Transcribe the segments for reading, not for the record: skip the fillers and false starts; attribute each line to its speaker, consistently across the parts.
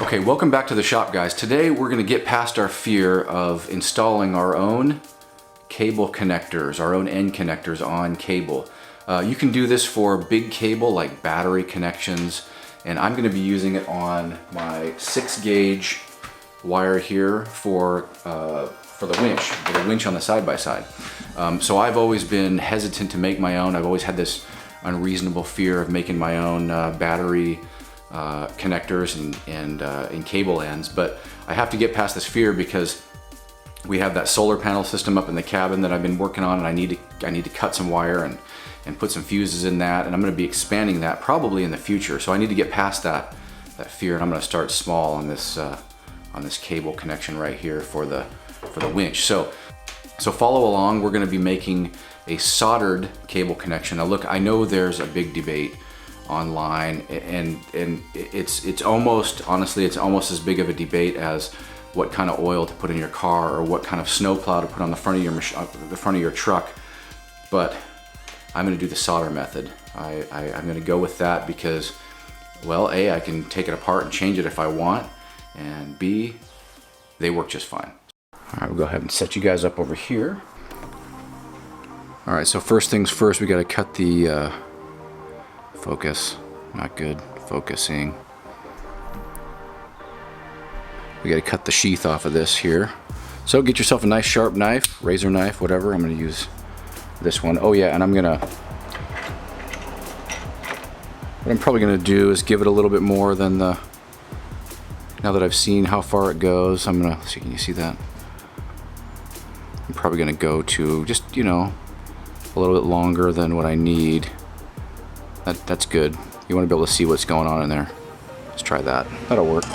Speaker 1: Okay, welcome back to the shop, guys. Today we're going to get past our fear of installing our own cable connectors, our own end connectors on cable. You can do this for big cable like battery connections, and I'm going to be using it on my 6-gauge wire here for the winch on the side-by-side. So I've always been hesitant to make my own. I've always had this unreasonable fear of making my own battery connectors and cable ends, but I have to get past this fear because we have that solar panel system up in the cabin that I've been working on, and I need to cut some wire and put some fuses in that, and I'm going to be expanding that probably in the future. So I need to get past that fear, and I'm going to start small on this cable connection right here for the winch. So follow along. We're going to be making a soldered cable connection. Now look, I know there's a big debate online, and it's almost, honestly, it's almost as big of a debate as what kind of oil to put in your car or what kind of snowplow to put on the front of your truck. But I'm going to do the solder method. I'm going to go with that because, well, A, I can take it apart and change it if I want, and B, they work just fine. All right, we'll go ahead and set you guys up over here. All right, so first things first, we got to cut the focus, not good, focusing. We got to cut the sheath off of this here. So get yourself a nice sharp knife, razor knife, whatever. I'm going to use this one. Oh yeah, and what I'm probably going to do is give it a little bit more than now that I've seen how far it goes, I'm going to see, can you see that? I'm probably going to go to just, a little bit longer than what I need. That's good. You want to be able to see what's going on in there. Let's try that. That'll work.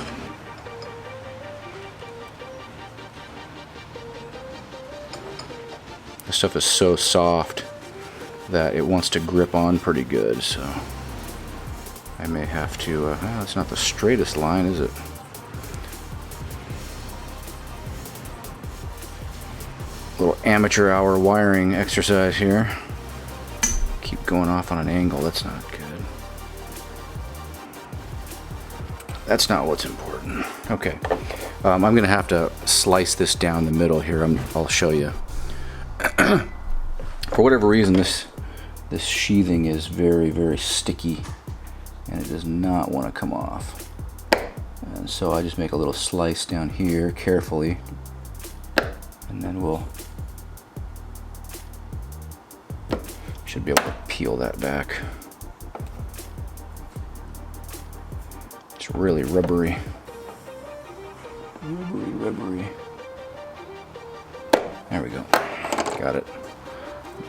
Speaker 1: This stuff is so soft that it wants to grip on pretty good, so I may have to, it's not the straightest line, is it? Little amateur hour wiring exercise here. Keep going off on an angle, that's not good. That's not what's important. Okay, I'm gonna have to slice this down the middle here. I'll show you. For whatever reason, this sheathing is very, very sticky, and it does not want to come off. And so I just make a little slice down here carefully, and then we'll should be able to peel that back. It's really rubbery. Rubbery. There we go. Got it.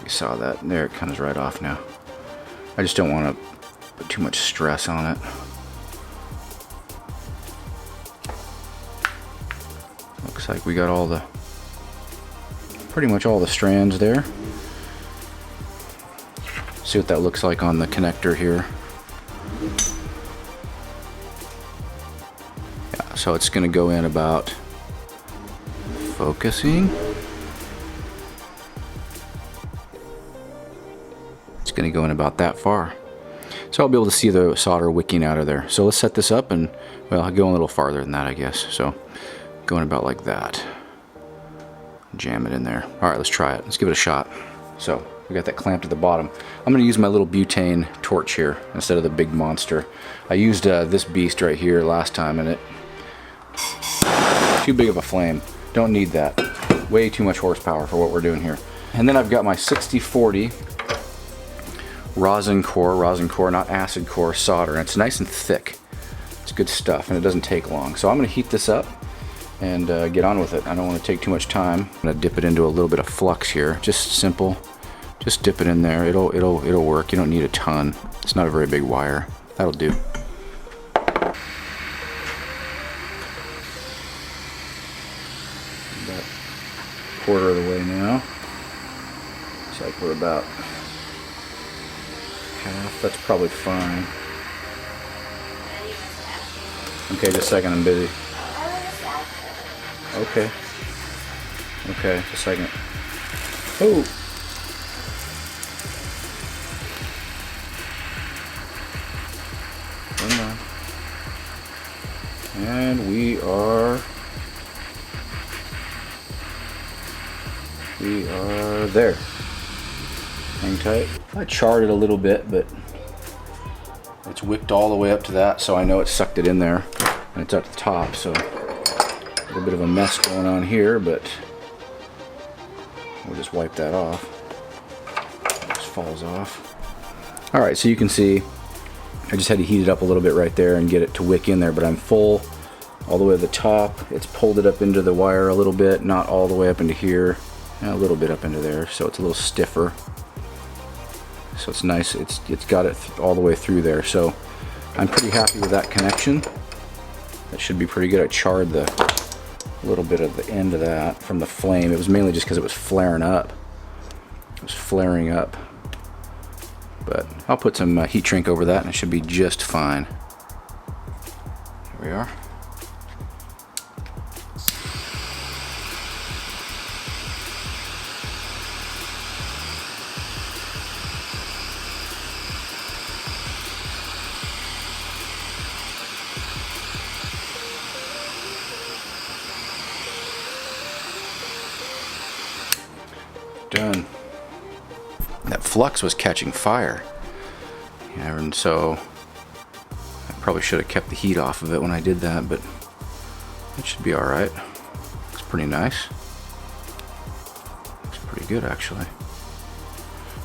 Speaker 1: You saw that. There, it comes right off now. I just don't want to put too much stress on it. Looks like we got pretty much all the strands there. See what that looks like on the connector here. Yeah, so it's going to go in about, focusing. It's going to go in about that far. So I'll be able to see the solder wicking out of there. So let's set this up, and, well, I'll go a little farther than that, I guess. So going about like that. Jam it in there. All right, let's try it. Let's give it a shot. So we got that clamped at the bottom. I'm going to use my little butane torch here instead of the big monster. I used this beast right here last time, and it too big of a flame. Don't need that. Way too much horsepower for what we're doing here. And then I've got my 6040 rosin core, not acid core solder, and it's nice and thick. It's good stuff, and it doesn't take long. So I'm going to heat this up and get on with it. I don't want to take too much time. I'm going to dip it into a little bit of flux here. Just simple. Just dip it in there. It'll work. You don't need a ton. It's not a very big wire. That'll do. About a quarter of the way now. Looks like we're about half. That's probably fine. Okay, just a second. I'm busy. Okay. Okay, just a second. Oh! Come on. And we are there. Hang tight. I charred it a little bit, but it's wicked all the way up to that, so I know it sucked it in there, and it's at the top, so a little bit of a mess going on here, but we'll just wipe that off. It just falls off. Alright, so you can see I just had to heat it up a little bit right there and get it to wick in there, but I'm full all the way to the top. It's pulled it up into the wire a little bit, not all the way up into here, and a little bit up into there, so it's a little stiffer. So it's nice, it's got it all the way through there, so I'm pretty happy with that connection. That should be pretty good. I charred the little bit of the end of that from the flame. It was mainly just because it was flaring up. It was flaring up. But I'll put some heat shrink over that and it should be just fine. Here we are. Done. That flux was catching fire, and so I probably should have kept the heat off of it when I did that, but it should be alright. Looks pretty nice. Looks pretty good actually.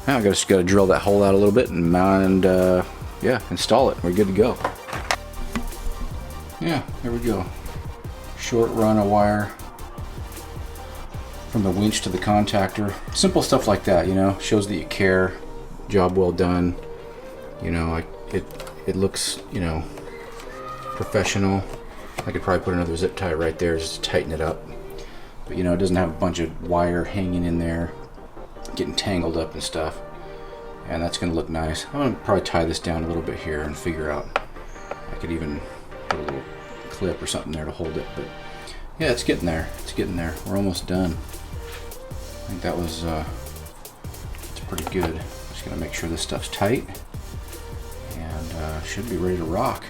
Speaker 1: Now I just got to drill that hole out a little bit and yeah, install it. We're good to go. Yeah, there we go. Short run of wire from the winch to the contactor. Simple stuff like that, you know, shows that you care. Job well done. You know, it looks, you know, professional. I could probably put another zip tie right there just to tighten it up. But you know, it doesn't have a bunch of wire hanging in there, getting tangled up and stuff. And that's gonna look nice. I'm gonna probably tie this down a little bit here and figure out, I could even put a little clip or something there to hold it. But yeah, it's getting there. It's getting there. We're almost done. I think that was it's pretty good. Just gonna make sure this stuff's tight and should be ready to rock.